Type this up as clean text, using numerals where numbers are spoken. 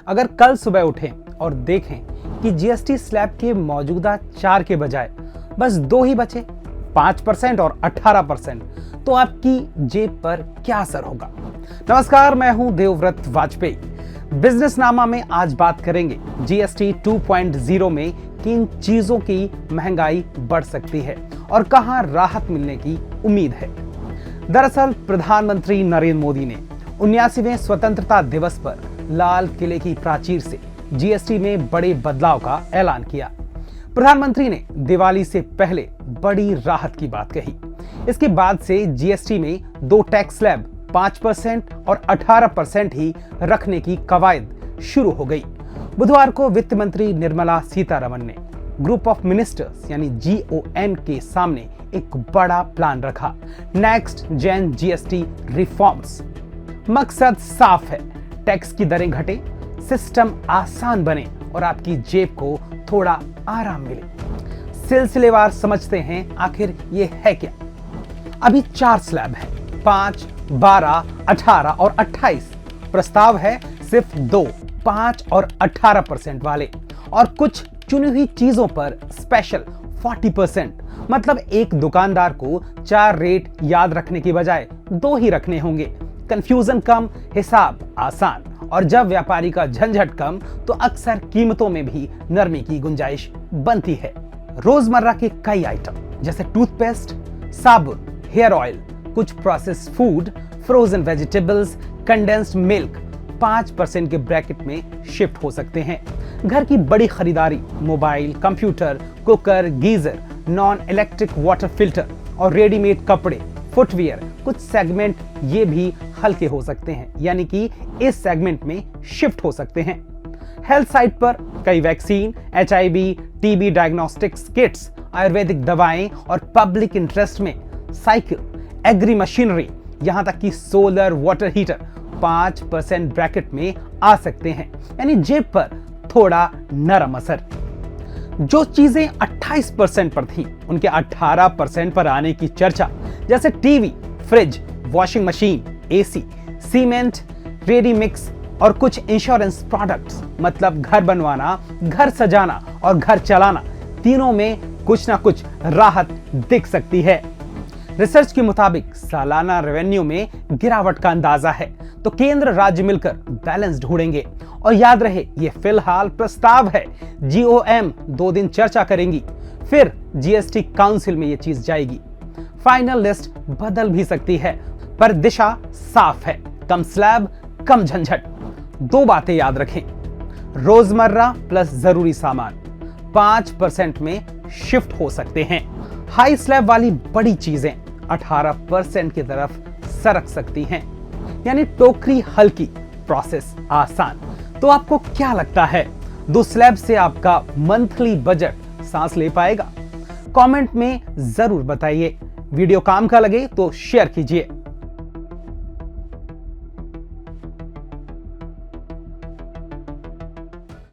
अगर कल सुबह उठें और देखें कि जीएसटी स्लैब के मौजूदा 4 के बजाय बस 2 ही बचे, 5% और 18%, तो आपकी जेब पर क्या असर होगा? नमस्कार, मैं हूं देवव्रत वाजपेयी। बिजनेसनामा में आज बात करेंगे जीएसटी 2.0 में किन चीजों की महंगाई बढ़ सकती है और कहां राहत मिलने की उम्मीद है। दरअसल प्रधानमंत्री नरेंद्र मोदी ने 79वें स्वतंत्रता दिवस पर लाल किले की प्राचीर से जीएसटी में बड़े बदलाव का ऐलान किया। प्रधानमंत्री ने दिवाली से पहले बड़ी राहत की बात कही। इसके बाद से जीएसटी में 2 टैक्स स्लैब 5% और 18% ही रखने की कवायद शुरू हो गई। बुधवार को वित्त मंत्री निर्मला सीतारमण ने ग्रुप ऑफ मिनिस्टर्स यानी GOM के सामने एक बड़ा प्लान रखा, नेक्स्ट जेन जीएसटी रिफॉर्म्स। मकसद साफ है, टैक्स की दरें घटे, सिस्टम आसान बने और आपकी जेब को थोड़ा आराम मिले। सिलसिलेवार समझते हैं आखिर ये है क्या। अभी 4 स्लैब हैं, 5, 12, 18 और 28। प्रस्ताव है सिर्फ 2, 5 और 18% वाले, और कुछ चुनी हुई चीजों पर स्पेशल 40%। मतलब एक दुकानदार को 4 रेट याद रखने की बजाय 2 ही रखने होंगे। कंफ्यूजन कम, हिसाब आसान, और जब व्यापारी का झंझट कम तो अक्सर कीमतों में भी नरमी की गुंजाइश बनती है। रोजमर्रा के कई आइटम जैसे टूथपेस्ट, साबुन, हेयर ऑयल, कुछ processed food, frozen vegetables, condensed milk 5% के ब्रैकेट में शिफ्ट हो सकते हैं। घर की बड़ी खरीदारी, mobile, computer, cooker, geyser, non electric water filter और रेडीमेड कपड़े, फुटवियर, कुछ सेगमेंट ये भी हल्के हो सकते हैं, यानी कि इस सेगमेंट में शिफ्ट हो सकते हैं। हेल्थ साइट पर कई vaccine, HIV, TB diagnostics kits, Ayurvedic दवाएं और पब्लिक इंटरेस्ट में साइकिल, एग्री मशीनरी, यहां तक कि सोलर वाटर हीटर 5% ब्रैकेट में आ सकते हैं, यानी जेब पर थोड़ा नरम असर। जो चीजें 28% पर थी उनके 18% पर आने की चर्चा, जैसे TV, fridge, washing machine, AC, cement, ready mix और कुछ इंश्योरेंस प्रोडक्ट्स, मतलब घर बनवाना, घर सजाना और घर चलाना, तीनों में कुछ ना कुछ राहत दिख सकती है। रिसर्च के मुताबिक सालाना रेवेन्यू में गिरावट का अंदाजा है, तो केंद्र राज्य मिलकर बैलेंस ढूंढेंगे। और याद रहे, ये फिलहाल प्रस्ताव है। GOM 2 दिन चर्चा करेंगी, फिर GST काउंसिल में ये चीज जाएगी। फाइनल लिस्ट बदल भी सकती है, पर दिशा साफ है, कम स्लैब, कम झंझट। 2 बातें याद रखें, रोजमर्रा प्लस जरूरी सामान 5% में शिफ्ट हो सकते हैं। हाई स्लैब वाली बड़ी चीजें 18% की तरफ सरक सकती हैं, यानी टोकरी हल्की, प्रोसेस आसान। तो आपको क्या लगता है, 2 स्लैब से आपका मंथली बजट सांस ले पाएगा? कमेंट में जरूर बताइए। वीडियो काम का लगे तो शेयर कीजिए।